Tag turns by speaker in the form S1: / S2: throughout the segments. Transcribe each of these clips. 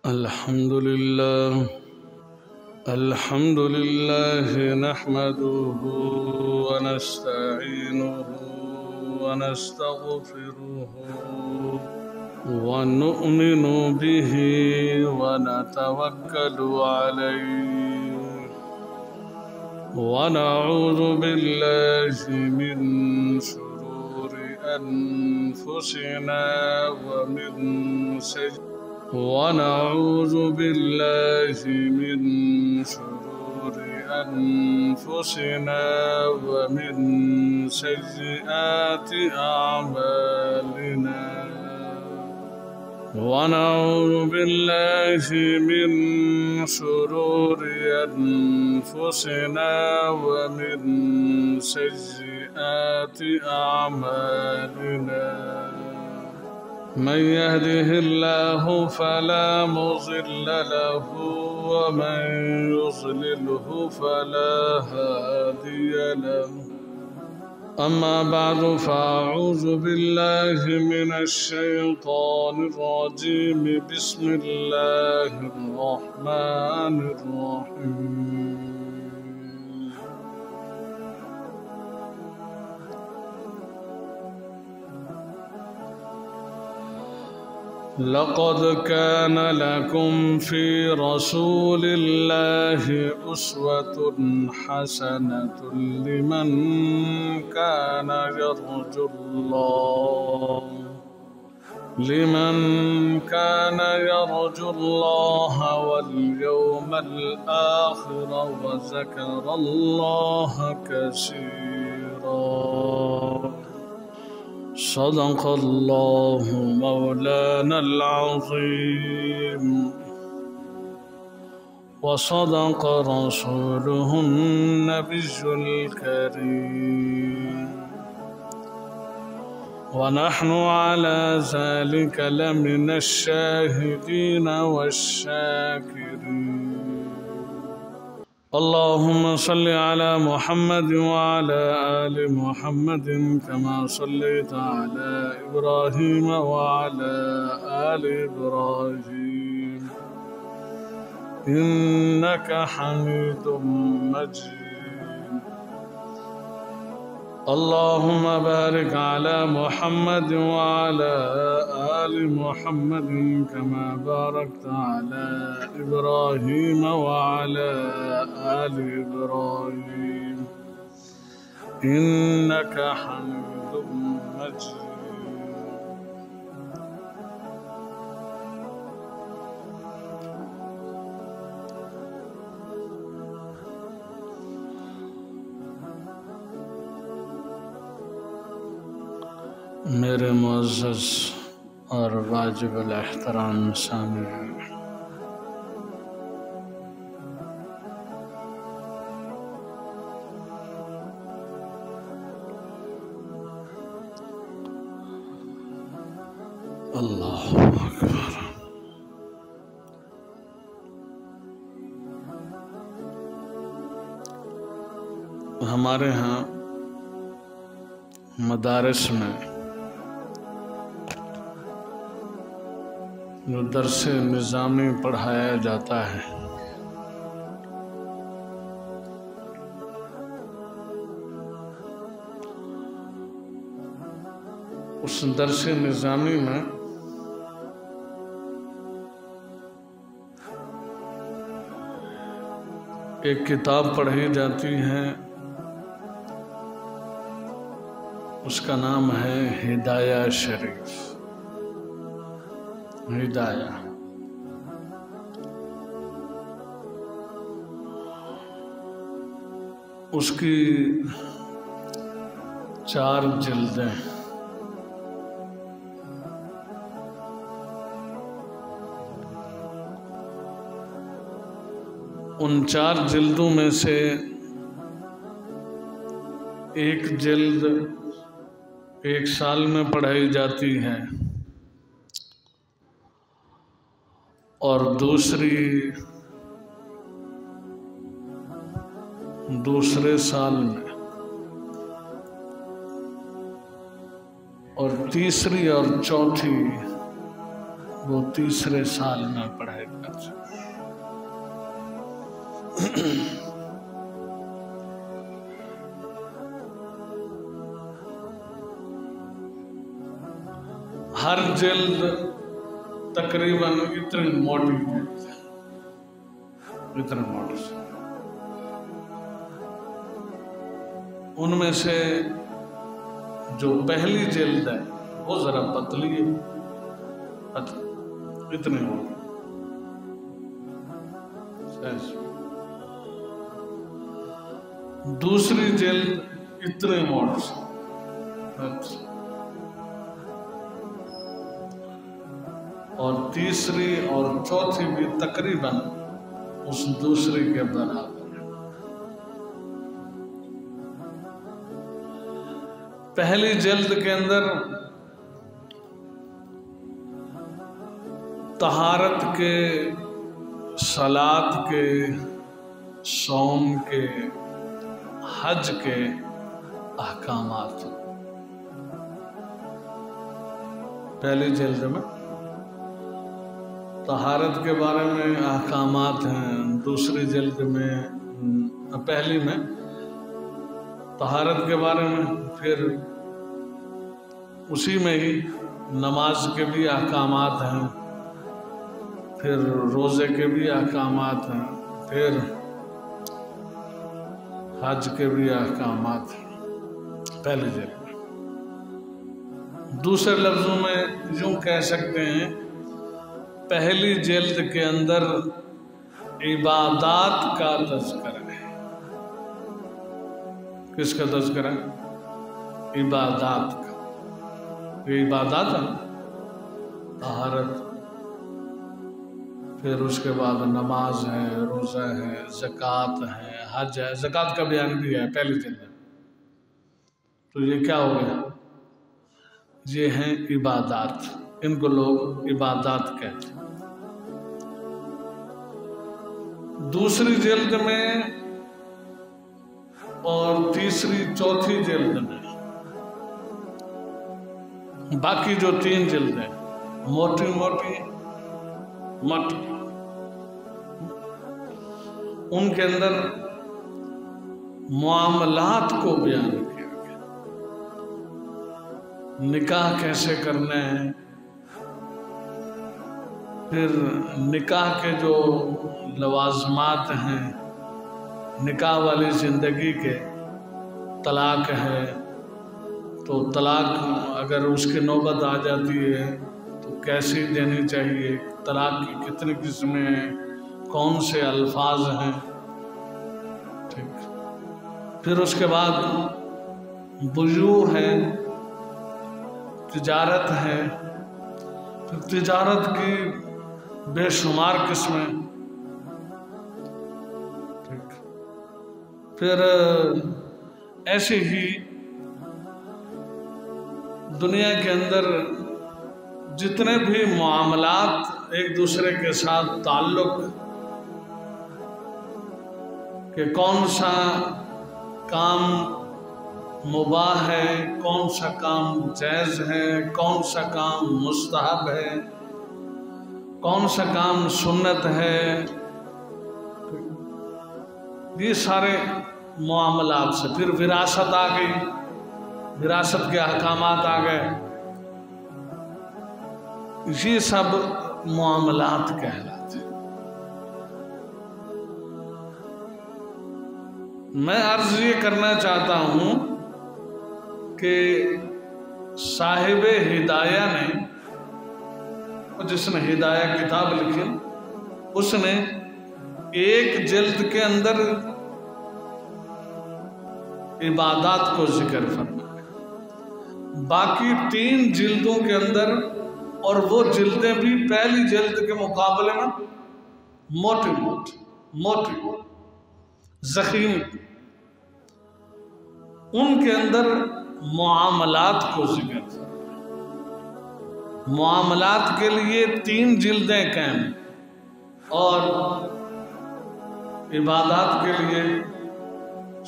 S1: الحمد لله نحمده ونستعينه ونستغفره ونؤمن به ونتوكل عليه ونعوذ بالله من شرور أنفسنا ونعوذ بالله من شرور أنفسنا ومن سيئات أعمالنا ونعوذ بالله من شرور أنفسنا ومن سيئات أعمالنا من يهده الله فلا مضل له ومن يضلله فلا هادي له أما بعد فأعوذ بالله من الشيطان الرجيم بسم الله الرحمن الرحيم لقد كان لكم في رسول الله أسوة حسنة لمن كان يرجو الله واليوم الآخر وذكر الله كثيرا صدق الله مولانا العظيم وصدق رسوله النبي الكريم ونحن على ذلك لمن الشاهدين والشاكرين اللهم صل على محمد وعلى آل محمد كما صليت على إبراهيم وعلى آل إبراهيم إنك حميد مجيد اللهم بارك على محمد وعلى آل محمد كما باركت على إبراهيم وعلى آل إبراهيم إنك حميد مجيد میرے معزز اور واجب الاحترام سامعین، اللہ اکبر۔ ہمارے ہاں مدارس میں جو درس نظامی پڑھایا جاتا ہے، اس درس نظامی میں ایک کتاب پڑھی جاتی ہے، اس کا نام ہے ہدایہ شریف۔ ہدایہ اس کی 4 جلدیں، ان 4 جلدوں میں سے ایک جلد 1 سال میں پڑھائی جاتی ہے اور دوسرے سال میں، اور تیسری اور چوتھی وہ تیسرے سال میں پڑھائی اچھا ہر جلد تقریباً اتنی موٹی ہے، اتنے موٹی سے، ان میں سے جو پہلی جلد ہے وہ ذرا پتلی ہے، اتنی موٹی، دوسری جلد اتنے موٹی سے، اور تیسری اور چوتھی بھی تقریباً اس دوسری کے برابر ہے۔ پہلی جلد کے اندر طہارت کے، صلاۃ کے، صوم کے، حج کے احکامات، پہلی جلد میں طہارت کے بارے میں احکامات ہیں، دوسری جلد میں، پہلی میں طہارت کے بارے میں، پھر اسی میں ہی نماز کے بھی احکامات ہیں، پھر روزے کے بھی احکامات ہیں، پھر حج کے بھی احکامات ہیں پہلی جلد میں۔ دوسرے لفظوں میں یوں کہہ سکتے ہیں، پہلی جلد کے اندر عبادات کا تذکرہ ہے۔ کس کا تذکرہ ہے؟ عبادات کا۔ یہ عبادات ہے، طہارت، پھر اس کے بعد نماز ہے، روزہ ہے، زکوٰۃ ہے، حج ہے، زکوٰۃ کا بیان بھی ہے پہلی جلد میں۔ تو یہ کیا ہو گیا؟ یہ ہیں عبادات، ان کو لوگ عبادات کہتے ہیں۔ دوسری جلد میں اور تیسری چوتھی جلد میں، باقی جو تین جلدیں موٹی موٹی موٹی، ان کے اندر معاملات کو بیان کیا گیا، نکاح کیسے کرنا ہے، پھر نکاح کے جو لوازمات ہیں، نکاح والی زندگی کے، طلاق ہے تو طلاق اگر اس کی نوبت آ جاتی ہے تو کیسی دینی چاہیے، طلاق کی کتنی قسمیں ہیں، کون سے الفاظ ہیں، ٹھیک۔ پھر اس کے بعد بیوع ہے، تجارت ہے، پھر تجارت کی بے شمار قسمیں، ٹھیک۔ پھر ایسے ہی دنیا کے اندر جتنے بھی معاملات ایک دوسرے کے ساتھ تعلق، کہ کون سا کام مباح ہے، کون سا کام جائز ہے، کون سا کام مستحب ہے، کون سا کام سنت ہے، یہ سارے معاملات سے۔ پھر وراثت آ گئی، وراثت کے احکامات آ گئے، یہ سب معاملات کہلاتے ہیں۔ میں عرض یہ کرنا چاہتا ہوں کہ صاحب ہدایہ نے، جس نے ہدایہ کتاب لکھی، اس نے ایک جلد کے اندر عبادات کو ذکر فرمایا، باقی تین جلدوں کے اندر، اور وہ جلدیں بھی پہلی جلد کے مقابلے میں موٹی موٹی موٹی ضخیم، ان کے اندر معاملات کو ذکر فرمایا۔ معاملات کے لیے تین جلدیں قائم، اور عبادات کے لیے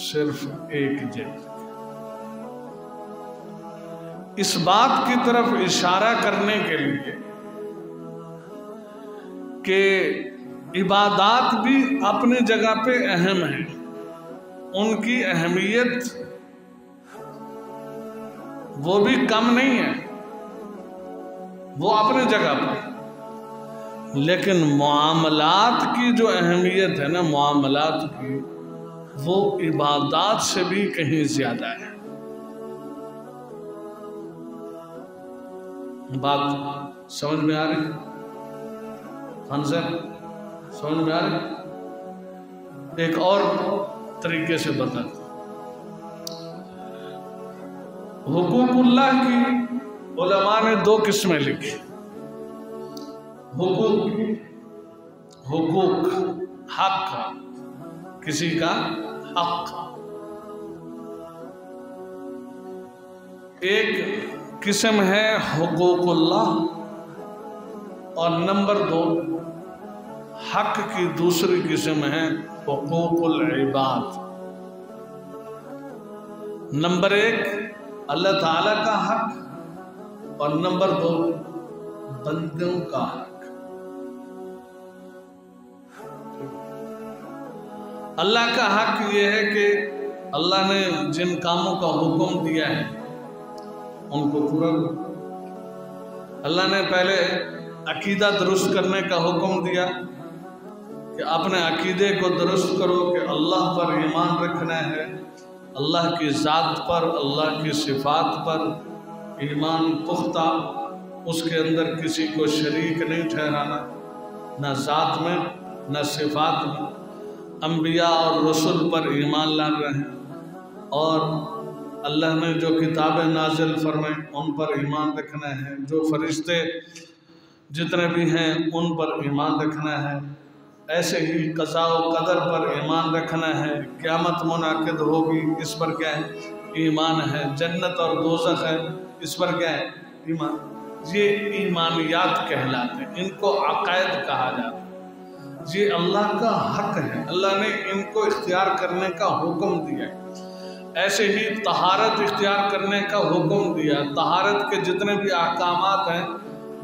S1: صرف ایک جلد۔ اس بات کی طرف اشارہ کرنے کے لیے کہ عبادات بھی اپنی جگہ پہ اہم ہیں، ان کی اہمیت وہ بھی کم نہیں ہے، وہ اپنی جگہ پہ، لیکن معاملات کی جو اہمیت ہے نا، معاملات کی، وہ عبادات سے بھی کہیں زیادہ ہے۔ بات سمجھ میں آ رہی؟ خان صاحب سمجھ میں آ رہی؟ ایک اور طریقے سے بتاتا ہوں۔ حقوق اللہ کی علماء نے دو قسمیں لکھی۔ حقوق حق، کسی کا حق، ایک قسم ہے حقوق اللہ، اور نمبر دو حق کی دوسری قسم ہے حقوق العباد۔ نمبر ایک اللہ تعالیٰ کا حق، اور نمبر دو بندوں کا حق۔ اللہ کا حق یہ ہے کہ اللہ نے جن کاموں کا حکم دیا ہے ان کو پورا کرو۔ اللہ نے پہلے عقیدہ درست کرنے کا حکم دیا کہ اپنے عقیدے کو درست کرو، کہ اللہ پر ایمان رکھنا ہے، اللہ کی ذات پر، اللہ کی صفات پر ایمان پختہ، اس کے اندر کسی کو شریک نہیں ٹھہرانا، نہ ذات میں نہ صفات میں۔ انبیاء اور رسل پر ایمان لا رہے ہیں، اور اللہ نے جو کتابیں نازل فرمائیں ان پر ایمان رکھنا ہے، جو فرشتے جتنے بھی ہیں ان پر ایمان رکھنا ہے، ایسے ہی قضاء و قدر پر ایمان رکھنا ہے، قیامت منعقد ہوگی اس پر کیا ہے ایمان ہے، جنت اور دوزخ ہے اس پر کیا ہے ایمان۔ یہ ایمانیات کہلاتے ہیں، ان کو عقائد کہا جاتا ہے۔ یہ اللہ کا حق ہے، اللہ نے ان کو اختیار کرنے کا حکم دیا ہے۔ ایسے ہی طہارت اختیار کرنے کا حکم دیا، طہارت کے جتنے بھی احکامات ہیں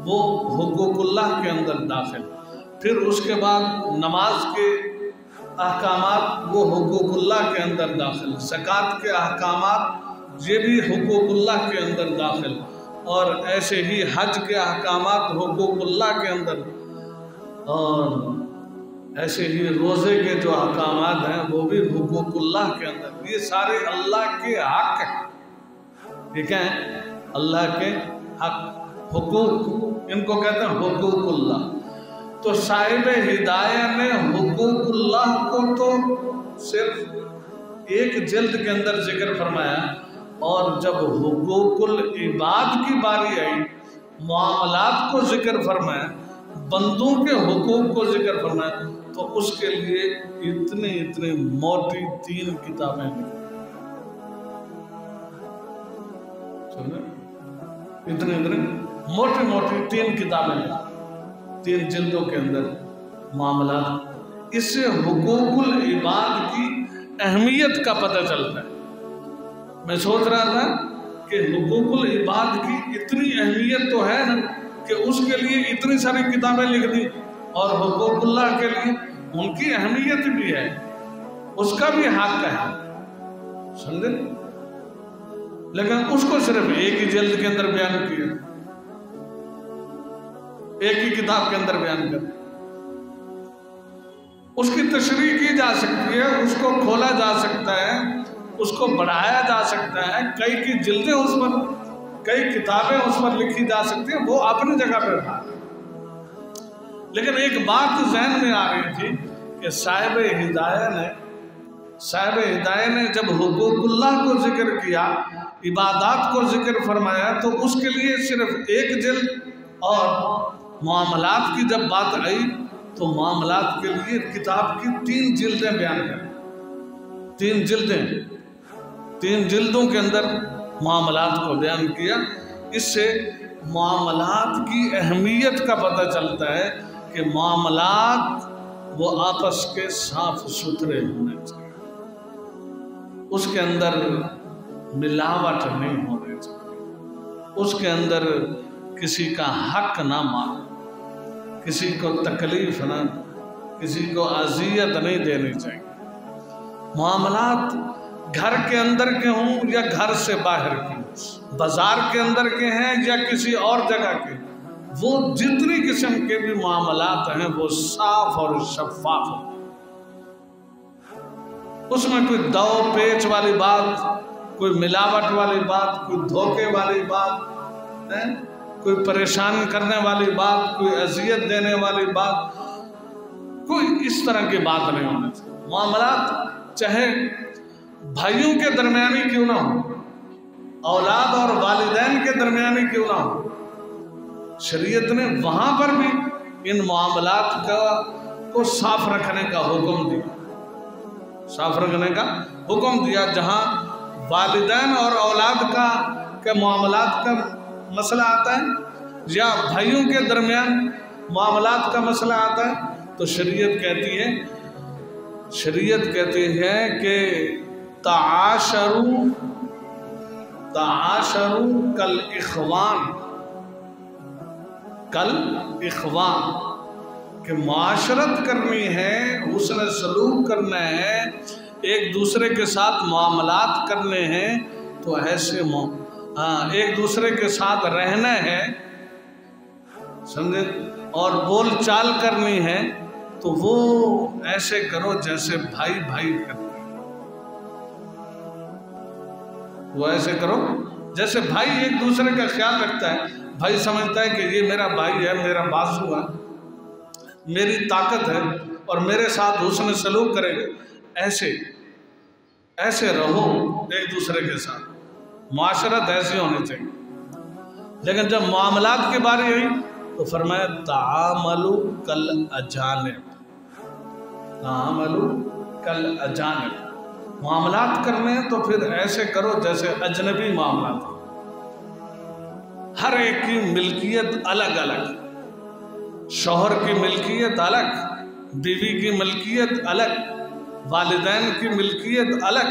S1: وہ حقوق اللہ کے اندر داخل۔ پھر اس کے بعد نماز کے احکامات وہ حقوق اللہ کے اندر داخل، زکوٰۃ کے احکامات یہ بھی حقوق اللہ کے اندر داخل، اور ایسے ہی حج کے احکامات حقوق اللہ کے اندر، اور ایسے ہی روزے کے جو احکامات ہیں وہ بھی حقوق اللہ کے اندر۔ یہ سارے اللہ کے حق ہیں، ٹھیک ہے، اللہ کے حق، حقوق، ان کو کہتے ہیں حقوق اللہ۔ تو صاحب ہدایہ نے حقوق اللہ کو تو صرف ایک جلد کے اندر ذکر فرمایا، اور جب حقوق العباد کی باری آئی، معاملات کو ذکر فرمایا، بندوں کے حقوق کو ذکر فرمایا، تو اس کے لیے اتنی موٹی 3 کتابیں لکھی، اتنی موٹی 3 کتابیں لکھی، 3 جلدوں کے اندر معاملات۔ اس سے حقوق العباد کی اہمیت کا پتہ چلتا ہے۔ میں سوچ رہا تھا کہ حقوق العباد کی اتنی اہمیت تو ہے نا، کہ اس کے لیے اتنی ساری کتابیں لکھ دی، اور حقوق اللہ کے لیے ان کی اہمیت بھی ہے، اس کا بھی حق ہے، سمجھے؟ لیکن اس کو صرف ایک ہی جلد کے اندر بیان کیا، ایک ہی کتاب کے اندر بیان کر۔ اس کی تشریح کی جا سکتی ہے، اس کو کھولا جا سکتا ہے، اس کو بڑھایا جا سکتا ہے، کئی کی جلدیں اس پر، کئی کتابیں اس پر لکھی جا سکتی ہیں، وہ اپنی جگہ پر تھا۔ لیکن ایک بات ذہن میں آ رہی تھی کہ صاحب ہدایہ نے جب حقوق اللہ کو ذکر کیا، عبادات کو ذکر فرمایا، تو اس کے لیے صرف ایک جلد، اور معاملات کی جب بات آئی تو معاملات کے لیے کتاب کی 3 جلدیں بیان کریں، 3 جلدیں، 3 جلدوں کے اندر معاملات کو بیان کیا۔ اس سے معاملات کی اہمیت کا پتہ چلتا ہے کہ معاملات وہ آپس کے صاف ستھرے ہونے چاہیے، اس کے اندر ملاوٹ نہیں ہونے چاہیے، اس کے اندر کسی کا حق نہ مانو۔ کسی کو تکلیف نہ، کسی کو اذیت نہیں دینی چاہیے۔ معاملات گھر کے اندر کے ہوں یا گھر سے باہر کے، بازار کے اندر کے ہیں یا کسی اور جگہ کے، وہ جتنی قسم کے بھی معاملات ہیں وہ صاف اور شفاف ہوں۔ اس میں کوئی دو پیچ والی بات، کوئی ملاوٹ والی بات، کوئی دھوکے والی بات، کوئی پریشان کرنے والی بات، کوئی اذیت دینے والی بات، کوئی اس طرح کی بات نہیں ہونا چاہیے۔ معاملات چاہے بھائیوں کے درمیانی کیوں نہ ہو، اولاد اور والدین کے درمیانی کیوں نہ ہو، شریعت نے وہاں پر بھی ان معاملات کو صاف رکھنے کا حکم دیا، صاف رکھنے کا حکم دیا۔ جہاں والدین اور اولاد کا معاملات کا مسئلہ آتا ہے یا بھائیوں کے درمیان معاملات کا مسئلہ آتا ہے تو شریعت کہتی ہے کہ تعاشروا کل اخوان، کہ معاشرت کرنی ہے، حسن سلوک کرنا ہے، ایک دوسرے کے ساتھ معاملات کرنے ہیں تو ایسے ایک دوسرے کے ساتھ رہنا ہے، سمجھے، اور بول چال کرنی ہے تو وہ ایسے کرو جیسے بھائی بھائی کرتے ہیں، وہ ایسے کرو جیسے بھائی ایک دوسرے کا خیال رکھتا ہے۔ بھائی سمجھتا ہے کہ یہ میرا بھائی ہے، میرا بازو ہے، میری طاقت ہے اور میرے ساتھ حسن سلوک کرے گا، ایسے رہو ایک دوسرے کے ساتھ، معاشرت ایسی ہونی چاہیے۔ لیکن جب معاملات کی باری ہوئی تو فرمایا تعاملوا کل اجانب، معاملات کرنے ہیں تو پھر ایسے کرو جیسے اجنبی معاملات ہیں۔ ہر ایک کی ملکیت الگ الگ، شوہر کی ملکیت الگ، بیوی کی ملکیت الگ، والدین کی ملکیت الگ،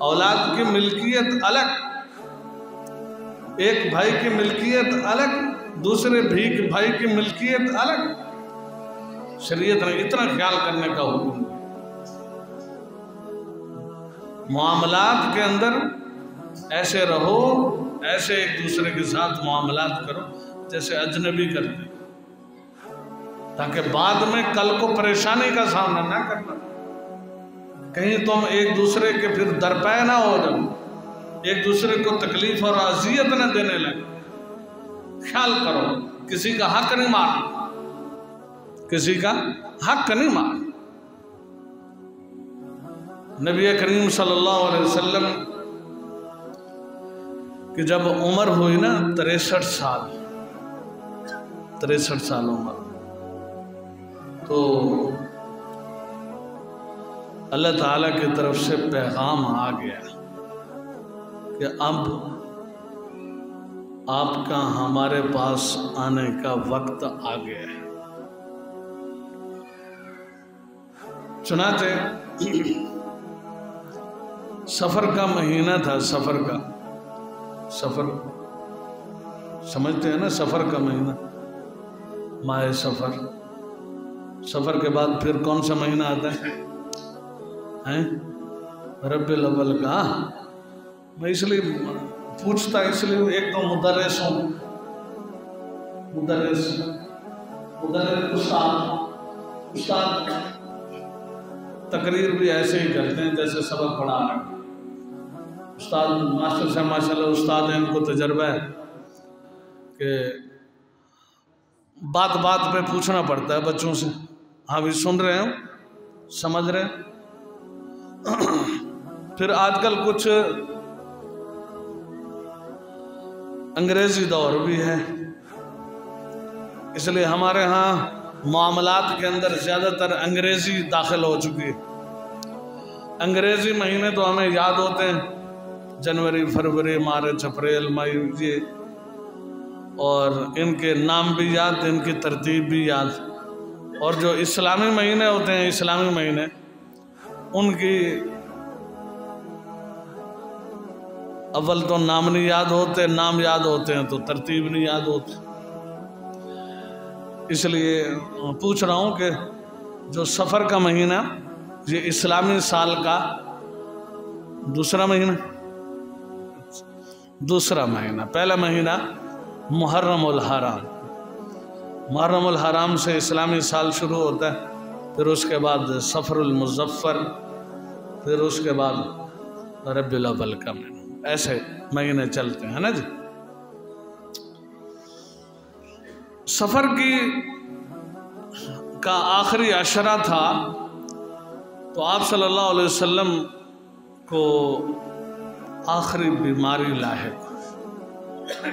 S1: اولاد کی ملکیت الگ، ایک بھائی کی ملکیت الگ، دوسرے بھائی کی ملکیت الگ۔ شریعت نے اتنا خیال کرنے کا حکم دیا۔ معاملات کے اندر ایسے رہو، ایسے ایک دوسرے کے ساتھ معاملات کرو جیسے اجنبی کرتے، تاکہ بعد میں کل کو پریشانی کا سامنا نہ کرنا، کہیں تم ایک دوسرے کے پھر درپے نہ ہو جاؤ، ایک دوسرے کو تکلیف اور اذیت نہ دینے لگے۔ خیال کرو، کسی کا حق نہیں مارنا، کسی کا حق نہیں مارنا۔ نبی کریم صلی اللہ علیہ وسلم کہ جب عمر ہوئی نا 63 سال عمر، تو اللہ تعالیٰ کی طرف سے پیغام آ گیا کہ اب آپ کا ہمارے پاس آنے کا وقت آ گیا ہے۔ چنانچہ سفر کا مہینہ تھا، سفر سمجھتے ہیں نا، سفر کا مہینہ، ماہ سفر کے بعد پھر کون سا مہینہ آتا ہے؟ ربیع الاول کا۔ میں اس لیے پوچھتا، اس لیے ایک تو مدرس ہوں، مدرس استاد تقریر بھی ایسے ہی کرتے ہیں جیسے سبق پڑھا رہے ہیں۔ استاد ماسٹر صاحب ماشاءاللہ استاد ہیں، ان کو تجربہ ہے کہ بات پہ پوچھنا پڑتا ہے بچوں سے، ہاں بھی سن رہے ہیں، سمجھ رہے ہیں۔ پھر آج کل کچھ انگریزی دور بھی ہے، اس لیے ہمارے ہاں معاملات کے اندر زیادہ تر انگریزی داخل ہو چکی ہے۔ انگریزی مہینے تو ہمیں یاد ہوتے ہیں، جنوری، فروری، مارچ، اپریل، مئی، یہ، اور ان کے نام بھی یاد، ان کی ترتیب بھی یاد۔ اور جو اسلامی مہینے ہوتے ہیں، اسلامی مہینے، ان کی اول تو نام نہیں یاد ہوتے، نام یاد ہوتے ہیں تو ترتیب نہیں یاد ہوتی۔ اس لیے پوچھ رہا ہوں کہ جو سفر کا مہینہ یہ اسلامی سال کا دوسرا مہینہ، پہلا مہینہ محرم الحرام، محرم الحرام سے اسلامی سال شروع ہوتا ہے، پھر اس کے بعد سفر المظفر، پھر اس کے بعد ربیع الاول کا مہینہ، ایسے مہینے چلتے ہیں نا جی۔ سفر کا آخری عشرہ تھا تو آپ صلی اللہ علیہ وسلم کو آخری بیماری لاحق،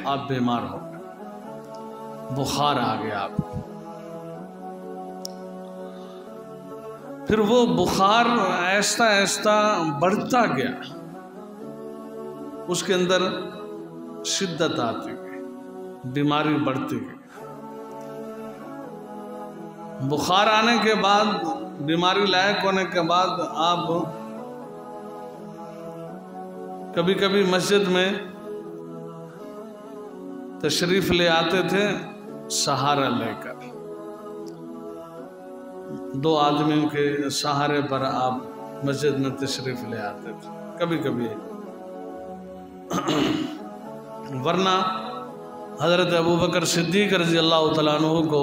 S1: آپ بیمار ہو گئے، بخار آ گیا آپ کو۔ پھر وہ بخار آہستہ آہستہ بڑھتا گیا، اس کے اندر شدت آتی گئی، بیماری بڑھتی گئی۔ بخار آنے کے بعد، بیماری لاحق ہونے کے بعد آپ کبھی کبھی مسجد میں تشریف لے آتے تھے سہارا لے کر، 2 آدمیوں کے سہارے پر آپ مسجد میں تشریف لے آتے تھے کبھی کبھی، ورنہ حضرت ابوبکر صدیق رضی اللہ تعالیٰ عنہ کو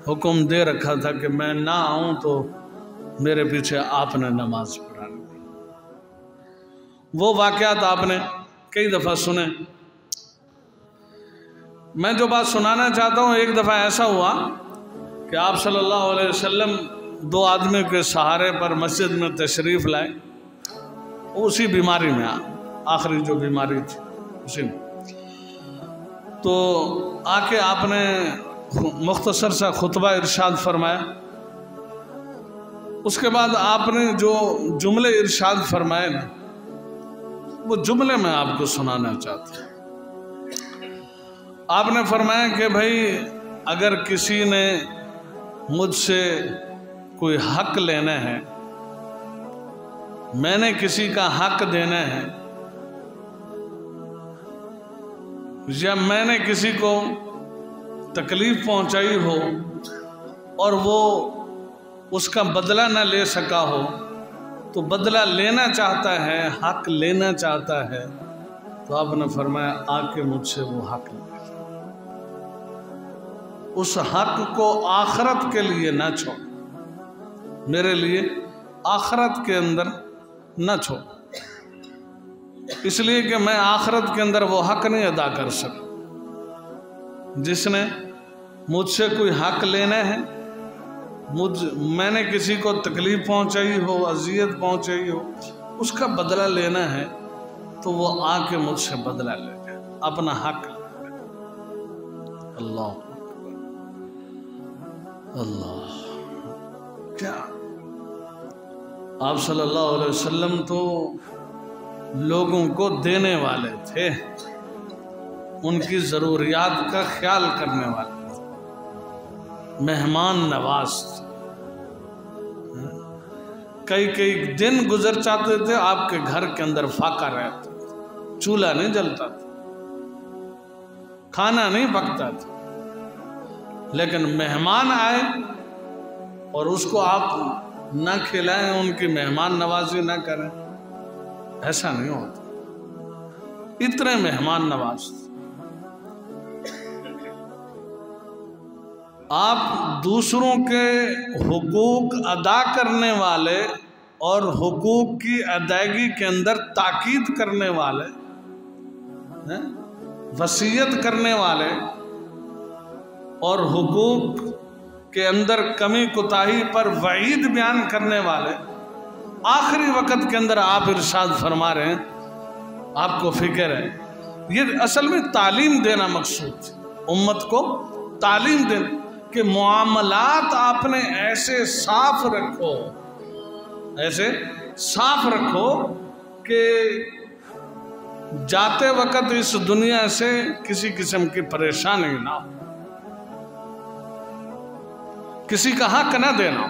S1: حکم دے رکھا تھا کہ میں نہ آؤں تو میرے پیچھے آپ نے نماز پڑھانی۔ وہ واقعات آپ نے کئی دفعہ سنے۔ میں جو بات سنانا چاہتا ہوں، ایک دفعہ ایسا ہوا کہ آپ صلی اللہ علیہ وسلم 2 آدمی کے سہارے پر مسجد میں تشریف لائے، اسی بیماری میں آخری جو بیماری تھی اسی میں، تو آ کے آپ نے مختصر سا خطبہ ارشاد فرمایا۔ اس کے بعد آپ نے جو جملے ارشاد فرمائے نا، وہ جملے میں آپ کو سنانا چاہتا ہوں۔ آپ نے فرمایا کہ بھائی اگر کسی نے مجھ سے کوئی حق لینا ہے، میں نے کسی کا حق دینا ہے، یا میں نے کسی کو تکلیف پہنچائی ہو اور وہ اس کا بدلہ نہ لے سکا ہو، تو بدلہ لینا چاہتا ہے، حق لینا چاہتا ہے، تو آپ نے فرمایا آ کے مجھ سے وہ حق لے، اس حق کو آخرت کے لیے نہ چھوڑ، میرے لیے آخرت کے اندر نہ چھوڑ، اس لیے کہ میں آخرت کے اندر وہ حق نہیں ادا کر سکتا۔ جس نے مجھ سے کوئی حق لینا ہے، میں نے کسی کو تکلیف پہنچائی ہو، اذیت پہنچائی ہو، اس کا بدلہ لینا ہے، تو وہ آ کے مجھ سے بدلہ لے جائے، اپنا حق لے جائے۔ اللہ اللہ، کیا آپ صلی اللہ علیہ وسلم تو لوگوں کو دینے والے تھے، ان کی ضروریات کا خیال کرنے والے تھے، مہمان نواز تھے۔ کئی دن گزر جاتے تھے آپ کے گھر کے اندر فاقہ رہتا، چولہا نہیں جلتا تھا، کھانا نہیں پکتا تھا، لیکن مہمان آئے اور اس کو آپ نہ کھلائیں، ان کی مہمان نوازی نہ کریں، ایسا نہیں ہوتا، اتنے مہمان نواز تھے۔ آپ دوسروں کے حقوق ادا کرنے والے اور حقوق کی ادائیگی کے اندر تاکید کرنے والے، وصیت کرنے والے، اور حقوق کے اندر کمی کوتاہی پر وعید بیان کرنے والے، آخری وقت کے اندر آپ ارشاد فرما رہے ہیں، آپ کو فکر ہے، یہ اصل میں تعلیم دینا مقصود ہے، امت کو تعلیم دینا کہ معاملات آپ نے ایسے صاف رکھو کہ جاتے وقت اس دنیا سے کسی قسم کی پریشانی نہ ہو، کسی کا حق نہ دینا،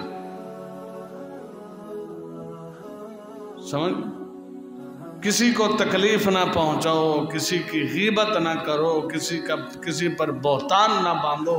S1: سمجھ، کسی کو تکلیف نہ پہنچاؤ، کسی کی غیبت نہ کرو، کسی پر بہتان نہ باندھو،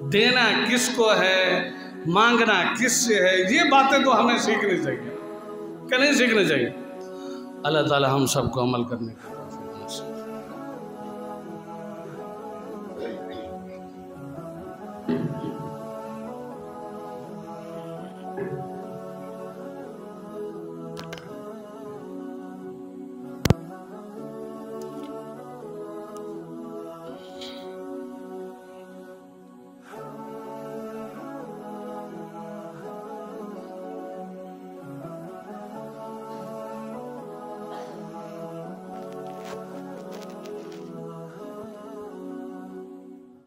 S1: دینا کس کو ہے، مانگنا کس سے ہے، یہ باتیں تو ہمیں سیکھنی چاہیے کہ نہیں سیکھنی چاہیے۔ اللہ تعالی ہم سب کو عمل کرنے کا توفیق نصیب فرمائے۔